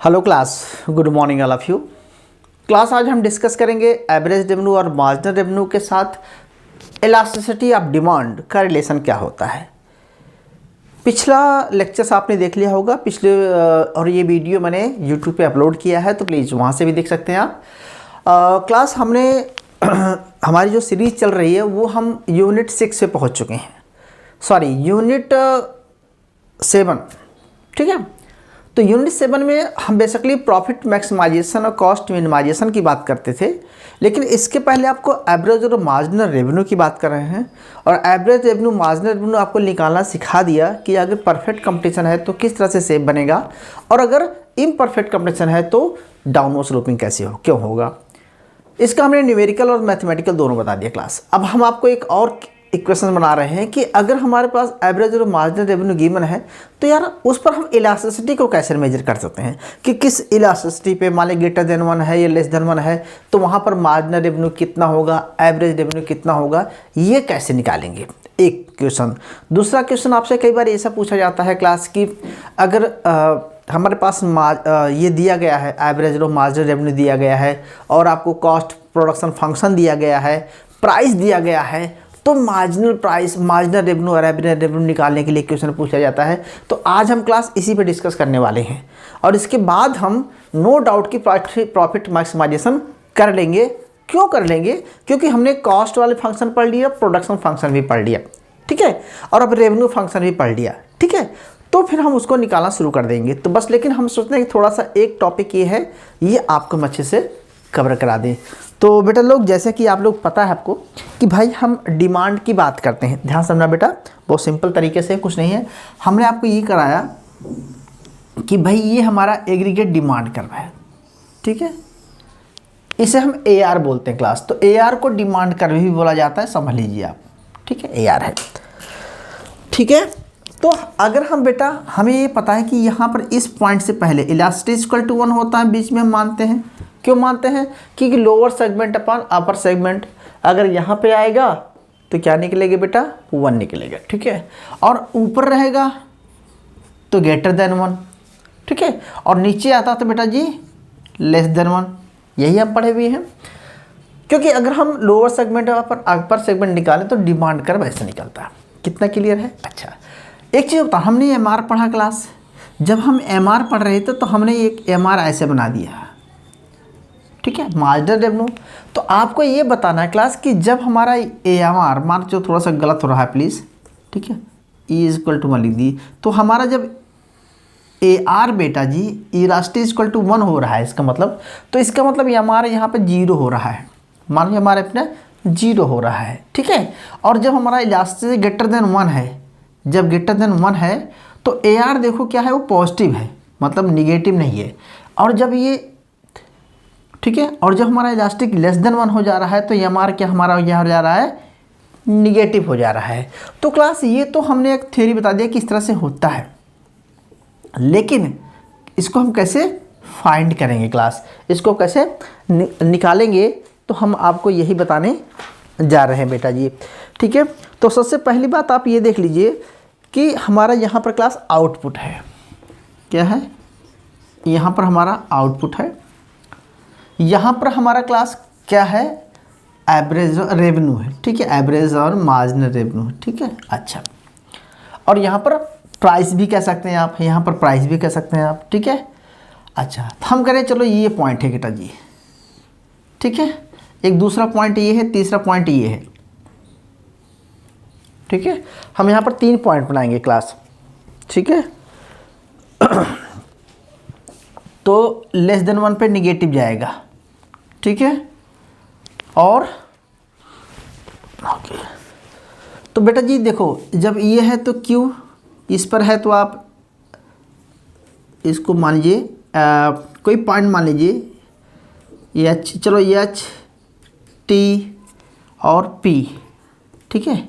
Hello class, good morning all of you. Class आज हम discuss करेंगे एवरेज रेवेन्यू और मार्जिनल रेवेन्यू के साथ इलास्टिसिटी ऑफ डिमांड का रिलेशन क्या होता है। पिछला लेक्चर्स आपने देख लिया होगा पिछले और ये वीडियो मैंने यूट्यूब पे अपलोड किया है, तो प्लीज़ वहाँ से भी देख सकते हैं आप। क्लास हमने हमारी जो सीरीज़ चल रही है वो हम यूनिट 6 पे पहुँच चुके हैं, सॉरी यूनिट 7, ठीक है। तो यूनिट 7 में हम बेसिकली प्रॉफिट मैक्सिमाइजेशन और कॉस्ट मिनिमाइजेशन की बात करते थे, लेकिन इसके पहले आपको एवरेज और मार्जिनल रेवेन्यू की बात कर रहे हैं। और एवरेज रेवेन्यू मार्जिनल रेवेन्यू आपको निकालना सिखा दिया कि अगर परफेक्ट कंपटीशन है तो किस तरह से सेव बनेगा, और अगर इम्परफेक्ट कंपटीशन है तो डाउनवर्ड स्लोपिंग कैसे हो क्यों होगा। इसका हमने न्यूमेरिकल और मैथमेटिकल दोनों बता दिया क्लास। अब हम आपको एक और इक्वेशन बना रहे हैं कि अगर हमारे पास एवरेज और मार्जिनल रेवेन्यू गिवन है तो यार उस पर हम इलास्टिसिटी को कैसे मेजर कर सकते हैं कि किस इलास्टिसिटी पे, मान लें ग्रेटर देन 1 है या लेस देन 1 है, तो वहाँ पर मार्जिनल रेवेन्यू कितना होगा, एवरेज रेवेन्यू कितना होगा, ये कैसे निकालेंगे, एक क्वेश्चन। दूसरा क्वेश्चन आपसे कई बार ऐसा पूछा जाता है क्लास की, अगर हमारे पास ये दिया गया है एवरेज और मार्जिनल रेवेन्यू दिया गया है और आपको कॉस्ट प्रोडक्शन फंक्शन दिया गया है, प्राइस दिया गया है, तो मार्जिनल प्राइस, मार्जिनल रेवेन्यू और एवरेज रेवेन्यू निकालने के लिए क्वेश्चन पूछा जाता है। तो आज हम क्लास इसी पे डिस्कस करने वाले हैं और इसके बाद हम नो डाउट की प्रॉफिट मैक्सिमाइजेशन कर लेंगे। क्यों कर लेंगे? क्योंकि हमने कॉस्ट वाले फंक्शन पढ़ लिया, प्रोडक्शन फंक्शन भी पढ़ लिया, ठीक है, और अब रेवेन्यू फंक्शन भी पढ़ लिया, ठीक है। तो फिर हम उसको निकालना शुरू कर देंगे। तो बस, लेकिन हम सोचते हैं कि थोड़ा सा एक टॉपिक ये है, ये आपको हम अच्छे से कवर करा दें। तो बेटा लोग, जैसे कि आप लोग पता है आपको कि भाई हम डिमांड की बात करते हैं, ध्यान समझना बेटा, बहुत सिंपल तरीके से, कुछ नहीं है। हमने आपको ये कराया कि भाई ये हमारा एग्रीगेट डिमांड कर्व है, ठीक है, इसे हम AR बोलते हैं क्लास। तो AR को डिमांड कर्व भी बोला जाता है, समझ लीजिए आप, ठीक है, AR है, ठीक है। तो अगर हम बेटा, हमें ये पता है कि यहाँ पर इस पॉइंट से पहले इलास्टिसिटी इक्वल टू 1 होता है, बीच में हम मानते हैं। क्यों मानते हैं? क्योंकि lower segment upon upper segment, अगर यहाँ पे आएगा तो क्या निकलेगा बेटा, 1 निकलेगा, ठीक है, और ऊपर रहेगा तो ग्रेटर देन 1, ठीक है, और नीचे आता तो बेटा जी लेस देन 1, यही हम पढ़े हुए हैं। क्योंकि अगर हम लोअर सेगमेंट और अपर सेगमेंट निकालें तो डिमांड कर्व ऐसे निकलता है। कितना क्लियर है? अच्छा, एक चीज़ बता, हमने MR पढ़ा क्लास, जब हम MR पढ़ रहे थे तो हमने एक MR ऐसे बना दिया, ठीक है, मार्जिनल रेवेन्यू। तो आपको ये बताना है क्लास कि जब हमारा AMR, मान जो थोड़ा सा गलत हो रहा है प्लीज़, ठीक है, E=1 लिख दी, तो हमारा जब AR बेटा जी इलास्टिसिटी इक्वल टू 1 हो रहा है, इसका मतलब, तो इसका मतलब MR यहाँ पे 0 हो रहा है, मान लो हमारे अपना 0 हो रहा है, ठीक है। और जब हमारा इलास्टिसिटी ग्रेटर देन 1 है, जब ग्रेटर देन 1 है तो AR देखो क्या है, वो पॉजिटिव है, मतलब निगेटिव नहीं है। और जब ये, ठीक है, और जब हमारा इलास्टिक लेस देन 1 हो जा रहा है तो MR क्या हमारा यहाँ हो जा रहा है, निगेटिव हो जा रहा है। तो क्लास ये तो हमने एक थ्योरी बता दिया कि इस तरह से होता है, लेकिन इसको हम कैसे फाइंड करेंगे क्लास, इसको कैसे निकालेंगे, तो हम आपको यही बताने जा रहे हैं बेटा जी, ठीक है। तो सबसे पहली बात आप ये देख लीजिए कि हमारा यहाँ पर क्लास आउटपुट है, क्या है, यहाँ पर हमारा आउटपुट है, यहाँ पर हमारा क्लास क्या है, एवरेज रेवेन्यू है, ठीक है, एवरेज और मार्जिनल रेवेन्यू, ठीक है। अच्छा, और यहाँ पर प्राइस भी कह सकते हैं आप, यहाँ पर प्राइस भी कह सकते हैं आप, ठीक है। अच्छा, तो हम करें, चलो ये पॉइंट है बेटा जी, ठीक है, एक दूसरा पॉइंट ये है, तीसरा पॉइंट ये है, ठीक है। हम यहाँ पर 3 पॉइंट बनाएंगे क्लास, ठीक है। तो लेस देन 1 पे निगेटिव जाएगा, ठीक है, और ओके। तो बेटा जी देखो, जब ये है तो Q इस पर है, तो आप इसको मान लीजिए कोई पॉइंट मान लीजिए H, चलो H T और P, ठीक है,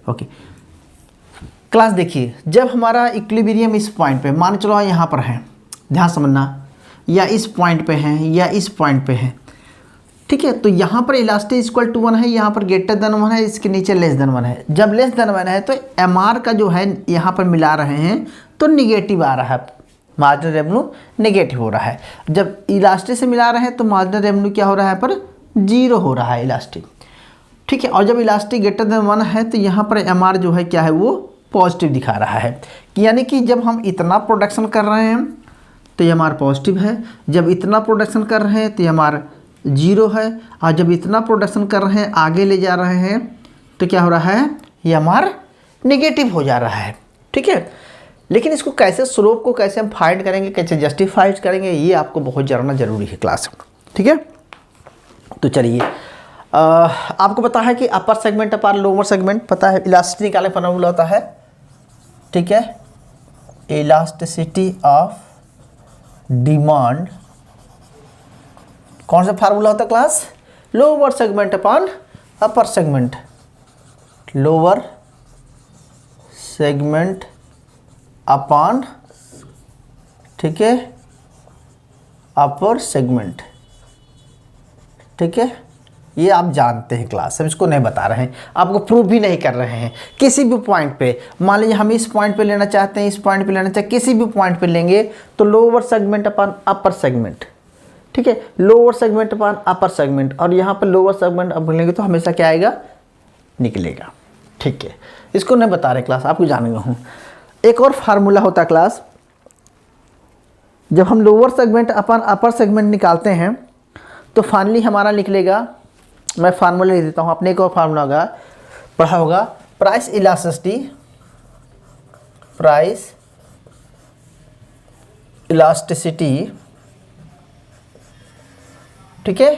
ओके। क्लास देखिए, जब हमारा इक्विलिब्रियम इस पॉइंट पे, मान चलो यहाँ पर है, ध्यान समझना, या इस पॉइंट पे है या इस पॉइंट पे है, ठीक है, तो यहाँ पर इलास्टिसिटी इक्वल टू 1 है, यहाँ पर ग्रेटर देन 1 है, इसके नीचे लेस देन 1 है। जब लेस देन 1 है तो MR का जो है यहाँ पर मिला रहे हैं तो निगेटिव आ रहा है, मार्जिनल रेवेन्यू नेगेटिव हो रहा है। जब इलास्टिक से मिला रहे हैं तो मार्जिनल रेवेन्यू क्या हो रहा है, पर 0 हो रहा है इलास्टिक, ठीक है। और जब इलास्टिक ग्रेटर देन 1 है तो यहाँ पर MR जो है क्या है, वो पॉजिटिव दिखा रहा है, कि यानी कि जब हम इतना प्रोडक्शन कर रहे हैं तो MR पॉजिटिव है, जब इतना प्रोडक्शन कर रहे हैं तो MR 0 है, और जब इतना प्रोडक्शन कर रहे हैं आगे ले जा रहे हैं तो क्या हो रहा है, MR नेगेटिव हो जा रहा है, ठीक है। लेकिन इसको कैसे, स्लोप को कैसे हम फाइंड करेंगे, कैसे जस्टिफाइड करेंगे, ये आपको बहुत जानना जरूरी है क्लास में, ठीक है। तो चलिए आपको पता है कि अपर सेगमेंट अपार लोअर सेगमेंट, पता है इलास्टिसिटी निकालने फॉर्मूला होता है, ठीक है। इलास्टिसिटी ऑफ डिमांड कौन सा फार्मूला होता है class, lower segment upon upper segment, lower segment upon, ठीक है, अपर सेगमेंट, ठीक है। ये आप जानते हैं क्लास, हम इसको नहीं बता रहे हैं, आपको प्रूव भी नहीं कर रहे हैं। किसी भी पॉइंट पे, मान लीजिए हम इस पॉइंट पे लेना चाहते हैं, इस पॉइंट पे लेना चाहते हैं, किसी भी पॉइंट पे लेंगे तो lower segment upon upper segment, ठीक है, lower segment upon upper segment, और यहाँ पर लोअर सेगमेंट अब लेंगे तो हमेशा क्या आएगा, निकलेगा, ठीक है। इसको नहीं बता रहे क्लास, आपको जानेंगे हूँ। एक और फार्मूला होता है क्लास, जब हम lower segment upon upper segment निकालते हैं तो फाइनली हमारा निकलेगा, मैं फार्मूला लिख देता हूँ, अपने एक और फार्मूला होगा, पढ़ा होगा, प्राइस इलास्टिसिटी, प्राइस इलास्टिसिटी, ठीक है,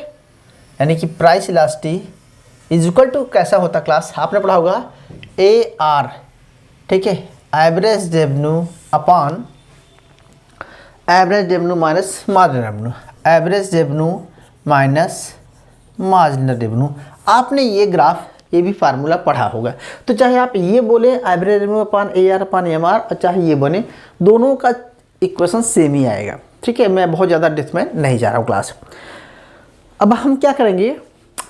यानी कि price elasticity is equal to कैसा होता क्लास, आपने पढ़ा होगा AR, ठीक है, average revenue upon average revenue minus marginal revenue, average revenue minus marginal revenue. आपने ये ग्राफ, ये भी फार्मूला पढ़ा होगा। तो चाहे आप ये बोले average revenue upon AR upon MR, और चाहे ये बने, दोनों का इक्वेशन सेम ही आएगा, ठीक है। मैं बहुत ज़्यादा डिस्क में नहीं जा रहा हूँ क्लास। अब हम क्या करेंगे,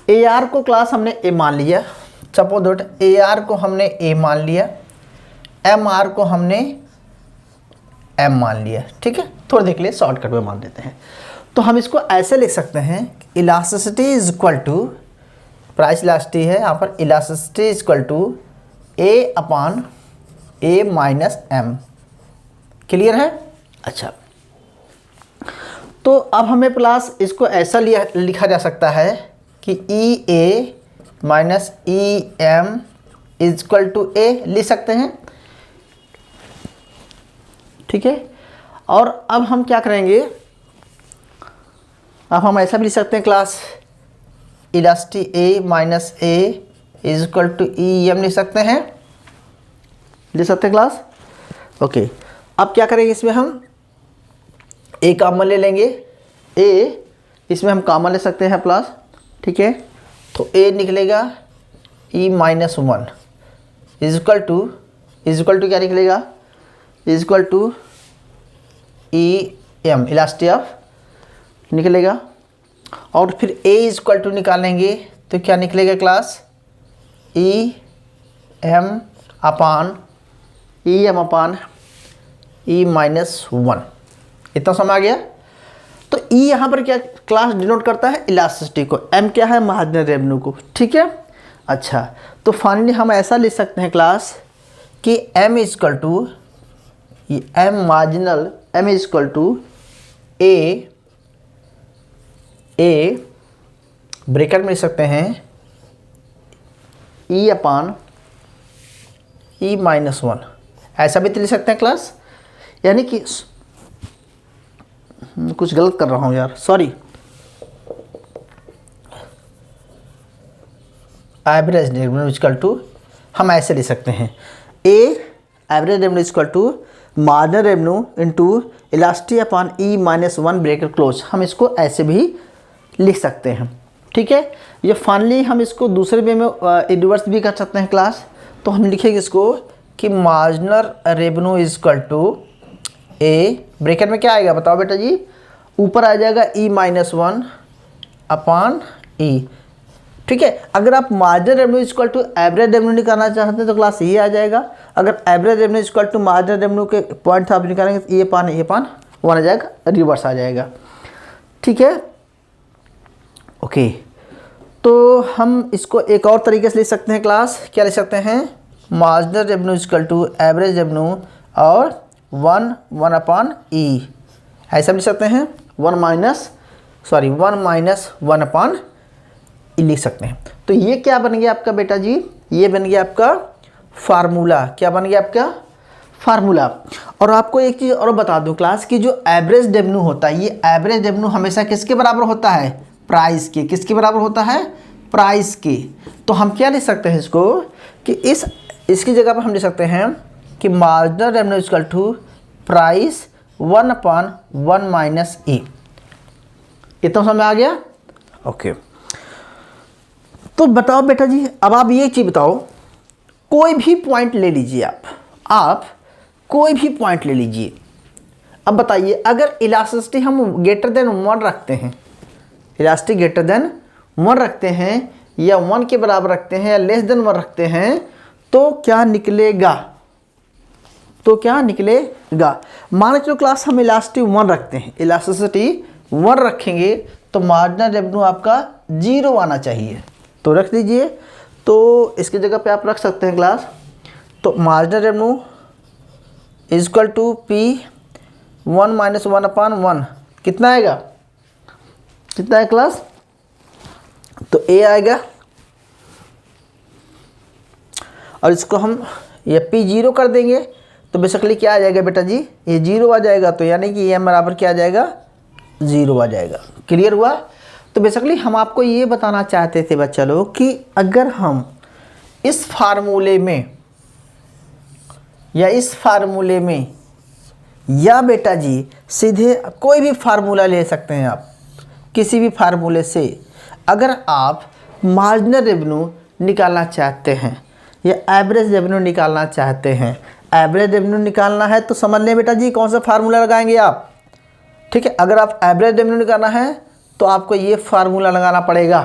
AR को क्लास हमने A मान लिया, सपोज दैट AR को हमने A मान लिया, MR को हमने M मान लिया, ठीक है। थोड़ा देख लिए, शॉर्टकट में मान देते हैं। तो हम इसको ऐसे लिख सकते हैं, elasticity is equal to, price elasticity है यहाँ पर, elasticity is equal to A upon A minus M, clear है। अच्छा, तो अब हमें प्लस इसको ऐसा लिखा जा सकता है कि EA minus EM is equal to A लिख सकते हैं, ठीक है। और अब हम क्या करेंगे, अब हम ऐसा भी लिख सकते हैं class, elasticity A minus A is equal to EM लिख सकते हैं, लिख सकते हैं क्लास, ओके। अब क्या करेंगे, इसमें हम A कॉमन ले लेंगे, A इसमें हम कॉमन ले सकते हैं प्लस, ठीक है। तो A निकलेगा E minus 1 is equal to क्या निकलेगा, is equal to EM, elasticity of निकलेगा। और फिर A इज इक्वल टू निकालेंगे तो क्या निकलेगा क्लास, EM अपान E माइनस 1, इतना समझ आ गया। तो E यहाँ पर क्या क्लास डिनोट करता है, इलास्टिसिटी को, M क्या है, मार्जिनल रेवेन्यू को, ठीक है। अच्छा, तो फाइनली हम ऐसा लिख सकते हैं क्लास कि M is equal to M marginal, M is equal to A bracket में लिख सकते हैं E अपान E माइनस 1, ऐसा भी तो लिख सकते हैं क्लास। यानी कि कुछ गलत कर रहा हूँ यार, sorry, average revenue equal to, हम ऐसे लिख सकते हैं A average revenue equal to marginal revenue into elasticity upon E minus 1 bracket close, हम इसको ऐसे भी लिख सकते हैं, ठीक है। ये फाइनली हम इसको दूसरे वे में इन्वर्स भी कर सकते हैं क्लास। तो हम लिखेंगे इसको कि marginal revenue is equal to A, bracket में क्या आएगा बताओ बेटा जी, ऊपर आ जाएगा E माइनस 1 अपॉन E, ठीक है। अगर आप marginal revenue equal to average revenue निकालना चाहते हैं तो क्लास ये आ जाएगा। अगर average revenue equal to marginal revenue के पॉइंट आप निकालेंगे तो E अपान 1 आ जाएगा, रिवर्स आ जाएगा। ठीक है, ओके। तो हम इसको एक और तरीके से लिख सकते हैं क्लास, क्या लिख सकते हैं, marginal revenue equal to average revenue और 1 अपॉन ई, ऐसा लिख सकते हैं। 1 माइनस 1 अपॉन ई लिख सकते हैं। तो ये क्या बन गया आपका बेटा जी, ये बन गया आपका फार्मूला। क्या बन गया आपका फार्मूला। और आपको एक चीज़ और बता दूं क्लास की, जो एवरेज रेवेन्यू होता है, ये एवरेज रेवेन्यू हमेशा किसके बराबर होता है, प्राइस के। किसके बराबर होता है, प्राइस के। तो हम क्या लिख सकते हैं इसको कि इसकी जगह पर हम लिख सकते हैं कि marginal revenue equal to price 1 upon 1 minus e. इतना समझ में आ गया, ओके। तो बताओ बेटा जी, अब आप ये चीज़ बताओ, कोई भी पॉइंट ले लीजिए आप कोई भी पॉइंट ले लीजिए। अब बताइए, अगर इलास्टिसिटी हम ग्रेटर देन 1 रखते हैं, इलास्टिसिटी ग्रेटर देन 1 रखते हैं या 1 के बराबर रखते हैं या लेस देन 1 रखते हैं, तो क्या निकलेगा, मान चलो क्लास हम इलास्टिसिटी 1 रखते हैं, इलास्टिसिटी 1 रखेंगे तो मार्जिनल रेवेन्यू आपका 0 आना चाहिए। तो रख दीजिए। तो इसकी जगह पे आप रख सकते हैं क्लास, तो marginal revenue is equal to P 1 minus 1 upon 1, कितना आएगा, कितना है क्लास, तो ए आएगा। और इसको हम ये पी 0 कर देंगे तो बेसिकली क्या आ जाएगा बेटा जी, ये 0 आ जाएगा। तो यानी कि ये बराबर क्या आ जाएगा, 0 आ जाएगा। क्लियर हुआ। तो बेसिकली हम आपको ये बताना चाहते थे बच्चा लोग कि अगर हम इस फार्मूले में या बेटा जी सीधे कोई भी फार्मूला ले सकते हैं आप, किसी भी फार्मूले से अगर आप मार्जिनल रेवेन्यू निकालना चाहते हैं या एवरेज रेवेन्यू निकालना चाहते हैं, एवरेज रेवेन्यू निकालना है तो समझ लें बेटा जी कौन सा फार्मूला लगाएंगे आप। ठीक है, अगर आप एवरेज रेवेन्यू निकालना है तो आपको ये फार्मूला लगाना पड़ेगा,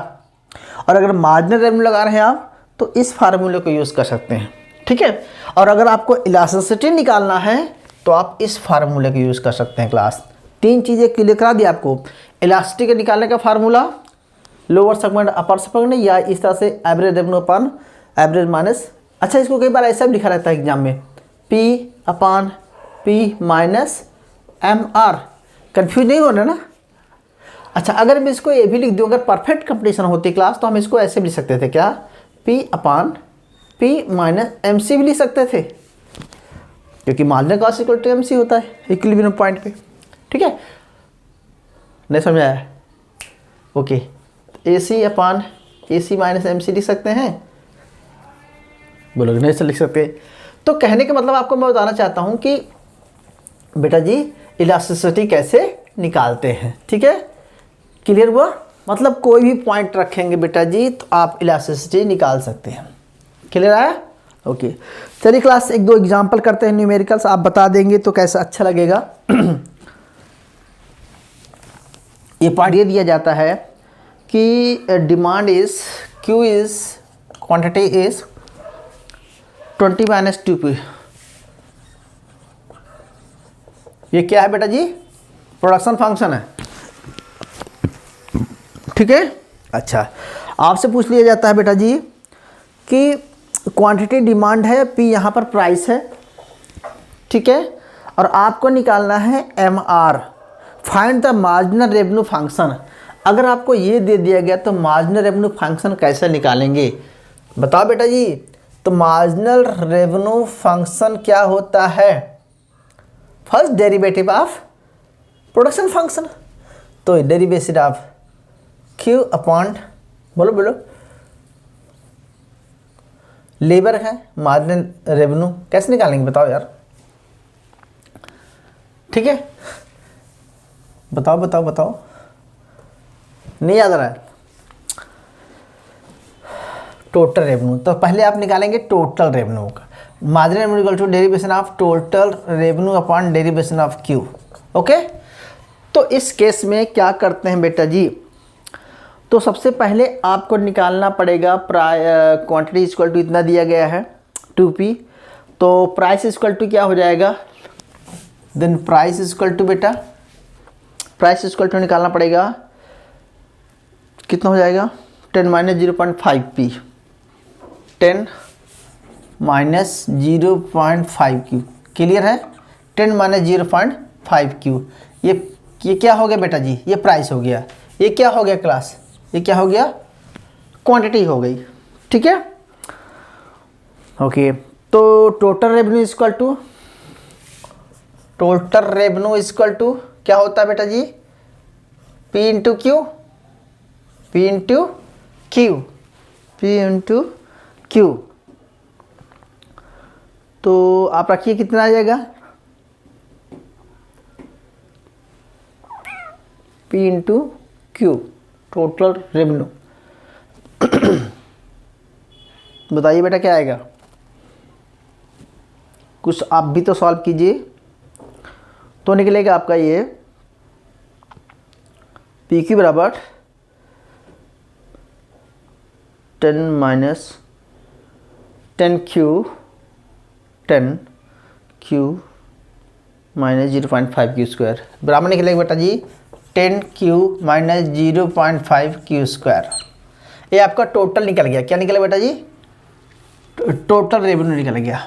और अगर मार्जिनल रेवेन्यू लगा रहे हैं आप तो इस फार्मूले को यूज़ कर सकते हैं। ठीक है, और अगर आपको इलास्टिसिटी निकालना है तो आप इस फार्मूले को यूज़ कर सकते हैं। क्लास 3 चीज़ें क्लियर करा दी आपको, इलास्टिसिटी के निकालने का formula, lower segment upper segment, या इस तरह से average revenue upon average minus, अच्छा इसको कई बार ऐसा भी लिखा रहता है एग्जाम में, P upon P minus MR, confuse नहीं होना ना। अच्छा, अगर मैं इसको ये भी लिख दूँ, अगर परफेक्ट कंपटीशन होती क्लास तो हम इसको ऐसे भी लिख सकते थे, क्या, P upon P minus MC भी लिख सकते थे, क्योंकि marginal cost equal to MC होता है इक्विलिब्रियम पॉइंट पे। ठीक है, नहीं समझ आया, okay. AC upon AC minus MC लिख सकते हैं, बोलोगे नहीं सर लिख सकते। तो कहने का मतलब आपको मैं बताना चाहता हूँ कि बेटा जी इलास्टिसिटी कैसे निकालते हैं। ठीक है, क्लियर हुआ। मतलब कोई भी पॉइंट रखेंगे बेटा जी तो आप इलास्टिसिटी निकाल सकते हैं। क्लियर आया, ओके। चलिए क्लास 1-2 एग्जांपल करते हैं न्यूमेरिकल्स, आप बता देंगे तो कैसा अच्छा लगेगा। ये पॉइंट ये दिया जाता है कि demand is Q is quantity is 20 minus 2P। ये क्या है बेटा जी, प्रोडक्शन फंक्शन है। ठीक है, अच्छा आपसे पूछ लिया जाता है बेटा जी कि क्वांटिटी डिमांड है, P यहाँ पर प्राइस है, ठीक है, और आपको निकालना है MR, find the marginal revenue function. अगर आपको ये दे दिया गया तो मार्जिनल रेवेन्यू फंक्शन कैसे निकालेंगे, बताओ बेटा जी। तो मार्जिनल रेवेन्यू फंक्शन क्या होता है, first derivative of production function, तो डेरिवेटिव ऑफ Q अपॉन, बोलो लेबर है, मार्जिनल रेवेन्यू कैसे निकालेंगे बताओ यार। ठीक है, बताओ, नहीं याद आ रहा है। टोटल रेवेन्यू, तो पहले आप निकालेंगे टोटल रेवेन्यू का, marginal revenue equal to derivation of total revenue upon derivation of Q। Okay, तो इस केस में क्या करते हैं बेटा जी, तो सबसे पहले आपको निकालना पड़ेगा क्वांटिटी इक्वल टू इतना दिया गया है 2P, तो प्राइस इक्वल टू क्या हो जाएगा देन प्राइस इक्वल टू बेटा, प्राइस इक्वल टू निकालना पड़ेगा, कितना हो जाएगा 10 minus 0.5p, 10 minus 0.5q, clear है। 10 माइनस 0.5q, ये क्या हो गया बेटा जी, ये प्राइस हो गया। ये क्या हो गया क्लास, ये क्या हो गया, क्वांटिटी हो गई, ठीक है। ओके, तो total revenue equal to, total revenue equal to क्या होता है बेटा जी, P into Q, P into Q, P into Q. तो आप रखिए कितना आ जाएगा, P into Q, total revenue. बताइए बेटा क्या आएगा, कुछ आप भी तो सॉल्व कीजिए। तो निकलेगा आपका ये पी क्यू बराबर 10 minus 10q, 10q minus 0.5q square बराबर निकलेगा बेटा जी 10q माइनस 0.5q स्क्वायर। ये आपका टोटल निकल गया, क्या निकला बेटा जी, टोटल रेवेन्यू निकल गया,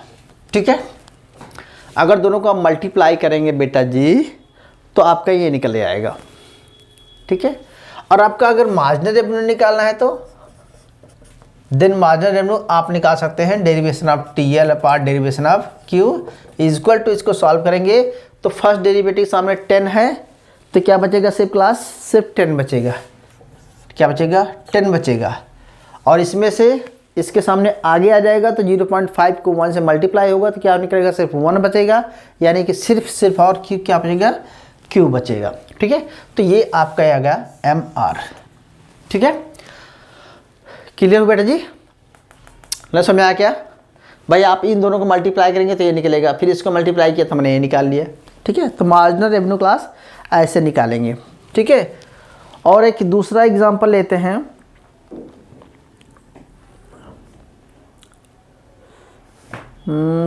ठीक है। अगर दोनों को आप मल्टीप्लाई करेंगे बेटा जी तो आपका ये निकल आएगा, ठीक है। और आपका अगर मार्जिनल रेवेन्यू निकालना है तो देन मार्जिनल रेवेन्यू आप निकाल सकते हैं derivation of TL apart derivation of Q equal to, इसको सॉल्व करेंगे तो फर्स्ट डेरिवेटिव सामने 10 है तो क्या बचेगा, सिर्फ क्लास सिर्फ 10 बचेगा, क्या बचेगा 10 बचेगा। और इसमें से इसके सामने आगे आ जाएगा तो 0.5 को 1 से मल्टीप्लाई होगा तो क्या निकलेगा, सिर्फ 1 बचेगा, यानी कि सिर्फ और क्यू क्या बचेगा, क्यू बचेगा, ठीक है। तो ये आपका आ गया MR, ठीक है। क्लियर हो बेटा जी, ना समझ आया क्या भाई। आप इन दोनों को मल्टीप्लाई करेंगे तो ये निकलेगा, फिर इसको मल्टीप्लाई किया तो हमने ये निकाल लिया, ठीक है। तो मार्जिनल रेवेन्यू क्लास ऐसे निकालेंगे, ठीक है। और एक दूसरा एग्जांपल लेते हैं,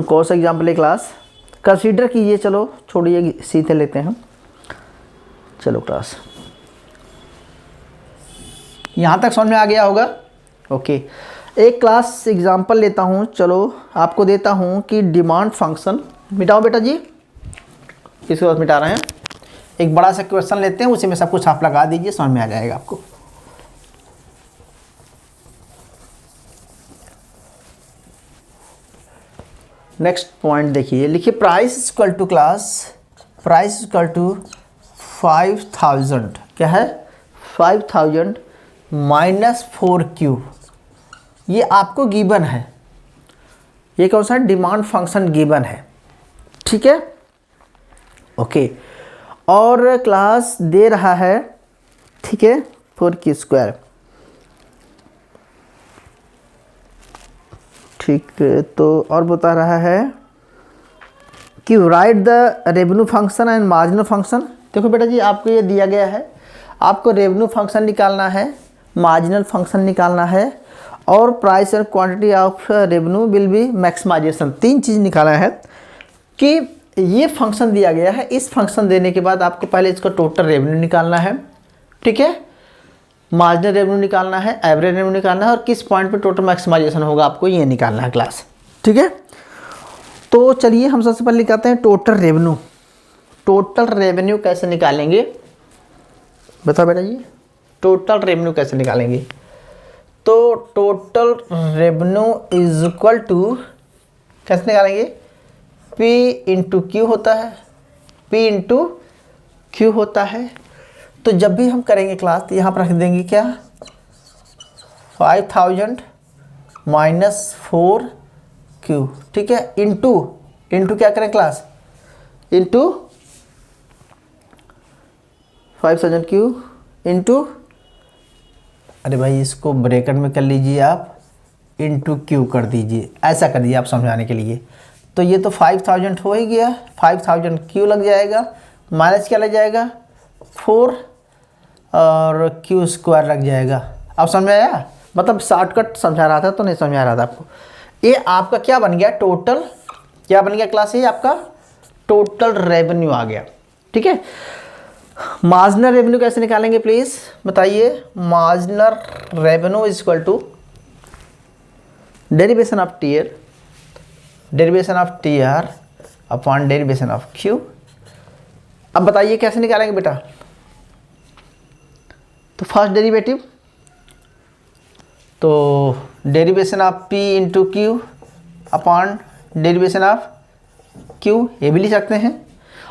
कौन सा एग्जाम्पल है क्लास, कंसीडर कीजिए, चलो छोड़िए सीधे लेते हैं, चलो क्लास यहाँ तक समझ में आ गया होगा। ओके, एक क्लास एग्जाम्पल लेता हूँ, चलो आपको देता हूँ कि डिमांड फंक्शन, मिटाओ बेटा जी, किसके बाद मिटा रहे हैं, एक बड़ा सा क्वेश्चन लेते हैं, उसी में सब कुछ आप लगा दीजिए, समझ में आ जाएगा आपको। नेक्स्ट पॉइंट देखिए, लिखिए price equal to class, price equal to 5000, क्या है 5000 माइनस 4q, ये आपको गिवन है, ये कौन सा डिमांड फंक्शन गिवन है, ठीक है। ओके, और क्लास दे रहा है, ठीक है 4q स्क्वायर, ठीक है। तो और बता रहा है कि right the revenue function and marginal function. देखो बेटा जी आपको ये दिया गया है, आपको रेवेन्यू फंक्शन निकालना है, मार्जिनल फंक्शन निकालना है, और price and quantity of revenue will be maximization, 3 चीज़ निकालना है। कि ये फंक्शन दिया गया है, इस फंक्शन देने के बाद आपको पहले इसका टोटल रेवेन्यू निकालना है, ठीक है, मार्जिनल रेवेन्यू निकालना है, एवरेज रेवेन्यू निकालना है, और किस पॉइंट पे टोटल मैक्सिमाइजेशन होगा आपको ये निकालना है क्लास, ठीक है। तो चलिए हम सबसे पहले निकालते हैं टोटल रेवेन्यू। टोटल रेवेन्यू कैसे निकालेंगे बताओ बेटा जी, टोटल रेवेन्यू कैसे निकालेंगे। तो total revenue is equal to कैसे निकालेंगे, P इंटू क्यू होता है, P इंटू क्यू होता है। तो जब भी हम करेंगे क्लास तो यहाँ पर रख देंगे क्या 5000 माइनस 4q, ठीक है, इंटू क्या करें क्लास, इंटू 5000q इंटू, अरे भाई इसको ब्रैकेट में कर लीजिए आप, इंटू क्यू कर दीजिए, ऐसा कर दीजिए आप समझाने के लिए। तो ये तो 5000 हो ही गया, 5000 क्यू लग जाएगा, माइनस क्या लग जाएगा 4 और क्यू स्क्वायर लग जाएगा। अब समझ में आया, मतलब शॉर्टकट समझा रहा था तो नहीं समझा रहा था आपको। ये आपका क्या बन गया टोटल, क्या बन गया क्लास, ये आपका टोटल रेवेन्यू आ गया। ठीक है, मार्जिनल रेवेन्यू कैसे निकालेंगे प्लीज बताइए। Marginal revenue is equal to derivation of T R upon derivation of Q. अब बताइए कैसे निकालेंगे बेटा। तो फर्स्ट डेरिवेटिव, तो derivation of P into Q upon derivation of Q, ये भी लिख सकते हैं।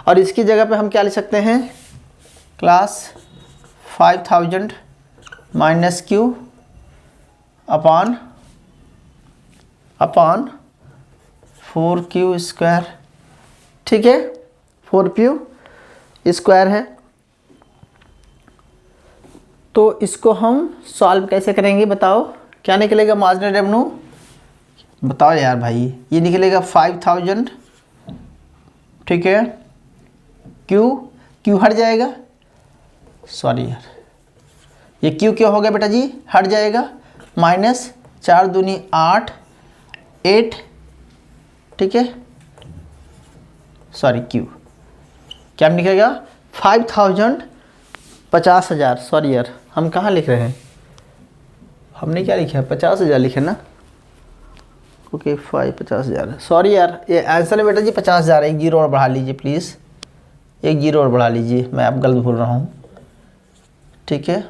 और इसकी जगह पे हम क्या लिख सकते हैं class 5000 minus Q upon 4q square. ठीक है, 4q स्क्वायर है। तो इसको हम सॉल्व कैसे करेंगे बताओ, क्या निकलेगा मार्जिनल रेवेन्यू बताओ यार भाई। ये निकलेगा 5000, ठीक है, क्यू हट जाएगा, सॉरी यार ये क्यू क्यों हो गया बेटा जी, हट जाएगा, माइनस 4 दूनी 8, ठीक है, सॉरी क्यू क्या निकलेगा 5000 50,000, सॉरी यार हम कहाँ लिख रहे हैं, हमने क्या लिखा है 50,000 लिखे ना, ओके 50,000, सॉरी यार ये आंसर है बेटा जी 50,000। एक जीरो और बढ़ा लीजिए प्लीज़, एक जीरो और बढ़ा लीजिए, मैं आप गलत भूल रहा हूँ। ठीक है,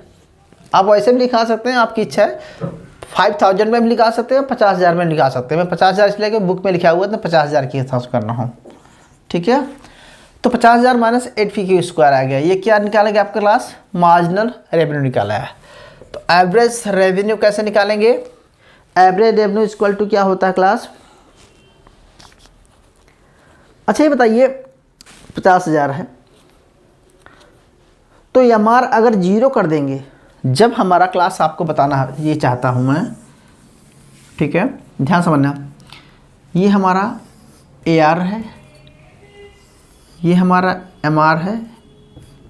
आप वैसे भी लिखा सकते हैं, आपकी इच्छा है, 5000 में भी लिखा सकते हैं, 50,000 में लिखा सकते हैं। मैं 50,000 इसलिए कि बुक में लिखा हुआ है तो 50,000 के हिसाब से कर रहा हूँ। ठीक है, तो 50,000 माइनस 8 स्क्वायर आ गया। ये क्या निकालेंगे आपका क्लास, मार्जिनल रेवेन्यू निकाला है। तो एवरेज रेवेन्यू कैसे निकालेंगे, एवरेज रेवेन्यू इक्वल टू क्या होता है क्लास। अच्छा ये बताइए 50,000 है, तो एमआर अगर जीरो कर देंगे, जब हमारा क्लास आपको बताना ये चाहता हूँ मैं, ठीक है ध्यान समझना, ये हमारा AR है, ये हमारा MR है,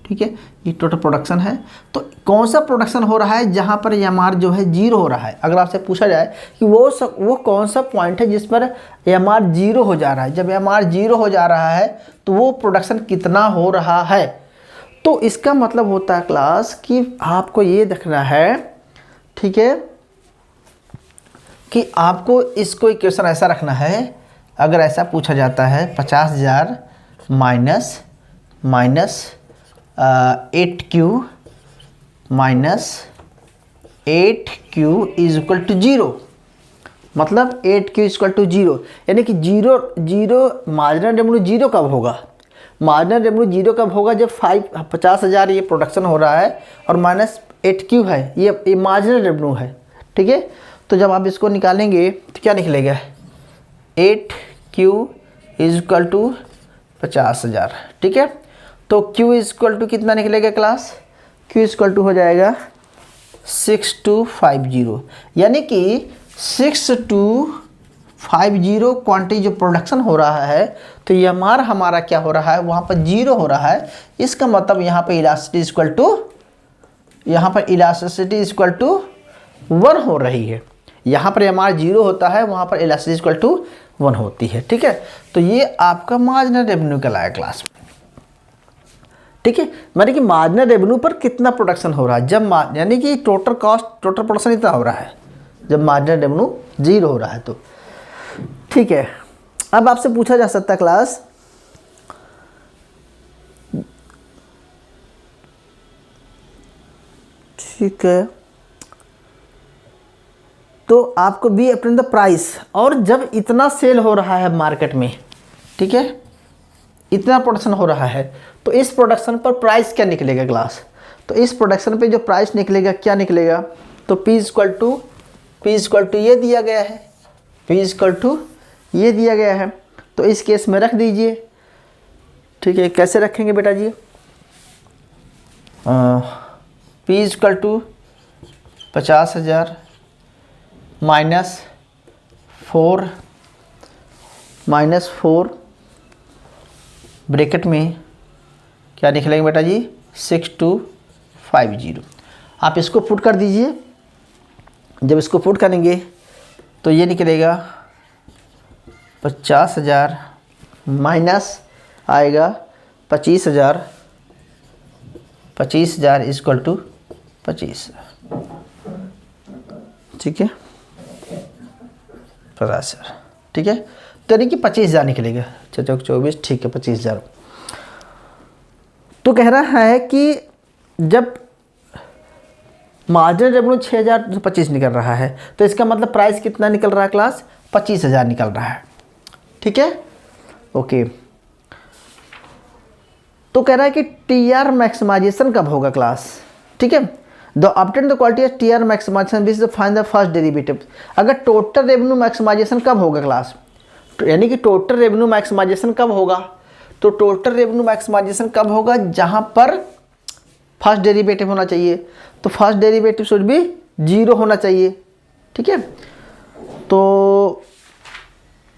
ठीक है, ये टोटल प्रोडक्शन है। तो कौन सा प्रोडक्शन हो रहा है जहाँ पर MR जो है जीरो हो रहा है। अगर आपसे पूछा जाए कि वो कौन सा पॉइंट है जिस पर MR जीरो हो जा रहा है, जब MR जीरो हो जा रहा है तो वो प्रोडक्शन कितना हो रहा है। तो इसका मतलब होता है क्लास कि आपको ये देखना है, ठीक है, कि आपको इसको इक्वेशन ऐसा रखना है। अगर ऐसा पूछा जाता है 50,000 minus 8q minus 8q is equal to 0, मतलब 8q इक्वल टू 0, यानी कि जीरो मार्जिनल रेवेन्यू जीरो कब होगा, मार्जिनल रेवेन्यू जीरो कब होगा, जब 50,000 ये प्रोडक्शन हो रहा है और माइनस 8q है, ये मार्जिनल रेवेन्यू है। ठीक है, तो जब आप इसको निकालेंगे तो क्या निकलेगा, 8q इज इक्वल टू 50,000। ठीक है, तो q इज इक्वल टू कितना निकलेगा class, q is equal to हो जाएगा 6250, यानी कि 6250 क्वांटिटी जो प्रोडक्शन हो रहा है, तो ये हमारा क्या हो रहा है, वहाँ पर जीरो हो रहा है। इसका मतलब यहाँ पर इलास्टिसिटी इक्वल टू 1 हो रही है। यहाँ पर MR जीरो होता है, वहाँ पर इलास्टिसिटी इक्वल टू 1 होती है। ठीक है, तो ये आपका मार्जिनल रेवेन्यू कहलाया क्लास में। ठीक है, माने कि मार्जिनल रेवेन्यू पर कितना प्रोडक्शन हो रहा है, जब यानी कि टोटल प्रोडक्शन इतना हो रहा है जब मार्जिनल रेवेन्यू जीरो हो रहा है। तो ठीक है, अब आपसे पूछा जा सकता है क्लास, ठीक है, तो आपको बी अपने द प्राइस, और जब इतना सेल हो रहा है मार्केट में, ठीक है, इतना प्रोडक्शन हो रहा है, तो इस प्रोडक्शन पर प्राइस क्या निकलेगा क्लास। तो इस प्रोडक्शन पे जो प्राइस निकलेगा क्या निकलेगा, तो P इक्वल टू ये दिया गया है, P इक्वल टू ये दिया गया है। तो इस केस में रख दीजिए। ठीक है, कैसे रखेंगे बेटा जी, P equal to 50,000 minus 4 bracket में क्या निकलेंगे बेटा जी 6250। आप इसको पुट कर दीजिए। जब इसको पुट करेंगे तो ये निकलेगा 50,000 माइनस, आएगा 25,000 इक्वल टू 25, ठीक है 50,000, ठीक है। तो यानी कि 25,000 निकलेगा, 24, ठीक है 25,000। तो कह रहा है कि जब मार्जिनल रेवेन्यू 6,225 निकल रहा है तो इसका मतलब प्राइस कितना निकल रहा है क्लास, 25,000 निकल रहा है, ठीक है ओके। तो कह रहा है कि टीआर मैक्सिमाइजेशन कब होगा क्लास, ठीक है। The obtain the quality of TR maximization which find the first derivative. अगर टोटल रेवेन्यू मैक्सिमाइजेशन कब होगा क्लास, यानी कि टोटल रेवेन्यू मैक्सिमाइजेशन कब होगा, तो टोटल रेवेन्यू मैक्सिमाइजेशन कब होगा, जहां पर फर्स्ट डेरिवेटिव होना चाहिए, तो फर्स्ट डेरिवेटिव शुड बी 0 होना चाहिए, ठीक है। तो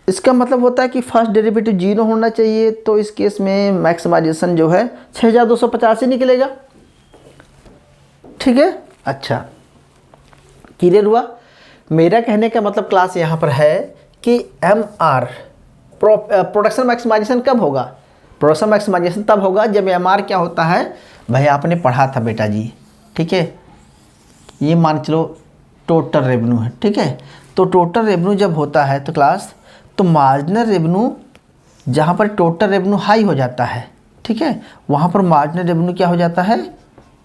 इसका मतलब होता है कि फर्स्ट डेरिवेटिव 0 होना चाहिए, तो इस केस में मैक्सिमाइजेशन जो है 6,250 ही निकलेगा, ठीक है। अच्छा क्लियर हुआ। मेरा कहने का मतलब क्लास यहाँ पर है कि MR प्रोडक्शन मैक्सिमाइजेशन कब होगा, प्रोडक्शन मैक्सिमाइजेशन तब होगा जब MR क्या होता है, भाई आपने पढ़ा था बेटा जी, ठीक है। ये मान चलो टोटल रेवेन्यू है, ठीक है। तो टोटल रेवेन्यू जब होता है तो क्लास, तो मार्जिनल रेवेन्यू जहाँ पर टोटल रेवेन्यू हाई हो जाता है, ठीक है, वहाँ पर मार्जिनल रेवेन्यू क्या हो जाता है,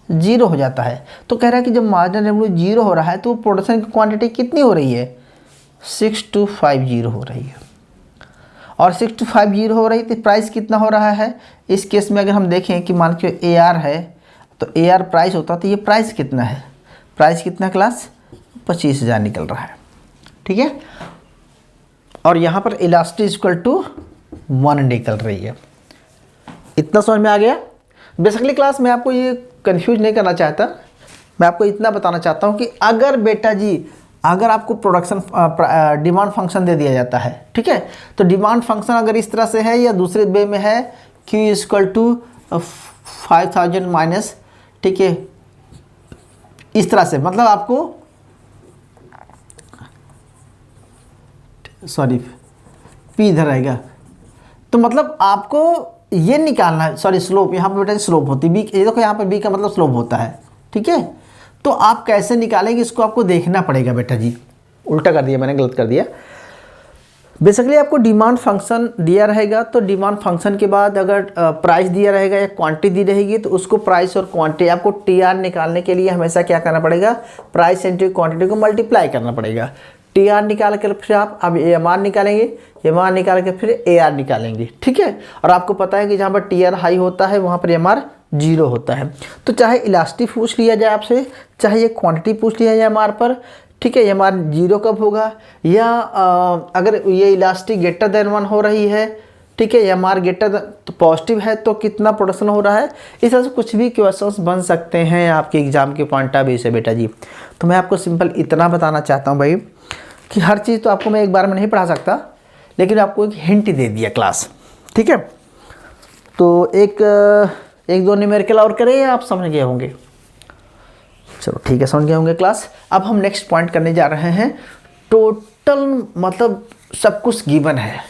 0 हो जाता है। तो कह रहा है कि जब मार्जिनल रेवेन्यू 0 हो रहा है तो प्रोडक्शन की क्वांटिटी कितनी हो रही है, 6250 हो रही है, और 6250 हो रही, तो प्राइस कितना हो रहा है। इस केस में अगर हम देखें कि मान के AR है, तो AR प्राइस होता, तो ये प्राइस कितना है, प्राइस कितना क्लास, 25,000 निकल रहा है, ठीक है। और यहाँ पर इलास्टिक इक्वल टू 1 निकल रही है। इतना समझ में आ गया। बेसिकली क्लास में आपको ये कंफ्यूज नहीं करना चाहता, मैं आपको इतना बताना चाहता हूँ कि अगर बेटा जी, अगर आपको प्रोडक्शन डिमांड फंक्शन दे दिया जाता है, ठीक है, तो डिमांड फंक्शन अगर इस तरह से है या दूसरे वे में है, Q इक्वल टू 5,000 माइनस, ठीक है, इस तरह से, मतलब आपको सॉरी P इधर रहेगा, तो मतलब आपको ये निकालना है, सॉरी स्लोप, यहाँ पे बेटा स्लोप होती है B, ये देखो यहाँ पे B का मतलब स्लोप होता है, ठीक है। तो आप कैसे निकालेंगे इसको आपको देखना पड़ेगा बेटा जी, उल्टा कर दिया मैंने, गलत कर दिया। बेसिकली आपको डिमांड फंक्शन दिया रहेगा, तो डिमांड फंक्शन के बाद अगर प्राइस दिया रहेगा या क्वांटिटी दी रहेगी, तो उसको प्राइस और क्वांटिटी आपको TR निकालने के लिए हमेशा क्या करना पड़ेगा, प्राइस इंटू क्वांटिटी को मल्टीप्लाई करना पड़ेगा। TR निकाल कर फिर आप अब AMR निकालेंगे, AMR निकाल के फिर AR निकालेंगे, ठीक है। और आपको पता है कि जहाँ पर TR हाई होता है वहाँ पर AMR 0 होता है। तो चाहे इलास्टिक पूछ लिया जाए आपसे, चाहे ये क्वांटिटी पूछ लिया जाए MR पर, ठीक है, MR 0 कब होगा, या अगर ये इलास्टिक ग्रेटर देन 1 हो रही है, ठीक है, MR ग्रेटर तो पॉजिटिव है, तो कितना प्रोडक्शन हो रहा है, इस तरह से कुछ भी क्वेश्चंस बन सकते हैं आपके एग्जाम के पॉइंट ऑफ व्यू से बेटा जी। तो मैं आपको सिंपल इतना बताना चाहता हूँ भाई कि हर चीज़ तो आपको मैं एक बार में नहीं पढ़ा सकता, लेकिन आपको एक हिंट दे दिया क्लास, ठीक है। तो एक दो न्यूमेरिकल और करें या आप समझ गए होंगे, चलो ठीक है समझ गए होंगे क्लास। अब हम नेक्स्ट पॉइंट करने जा रहे हैं। टोटल मतलब सब कुछ गिवन है,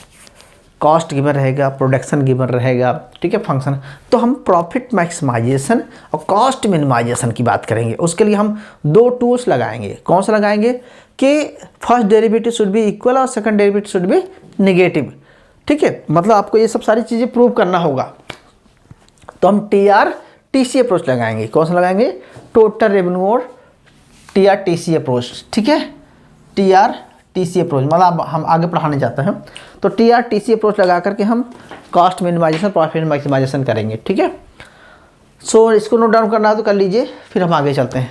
कॉस्ट गिवन रहेगा, प्रोडक्शन गिवन रहेगा, ठीक है, फंक्शन। तो हम प्रॉफिट मैक्सिमाइजेशन और कॉस्ट मिनिमाइजेशन की बात करेंगे। उसके लिए हम 2 टूल्स लगाएंगे। कौन सा लगाएंगे कि first derivative should be equal और second derivative should be negative, ठीक है। मतलब आपको ये सब सारी चीज़ें प्रूव करना होगा। तो हम TR-TC अप्रोच लगाएंगे। कौन सा लगाएंगे, टोटल रेवेन्यू और TR-TC अप्रोच, ठीक है, TR-TC अप्रोच, मतलब हम आगे पढ़ाने जाते हैं। तो TR-TC अप्रोच लगा करके हम कॉस्ट मिनिमाइजेशन प्रॉफिट मैक्सिमाइजेशन करेंगे, ठीक है। सो इसको नोट डाउन करना है तो कर लीजिए, फिर हम आगे चलते हैं।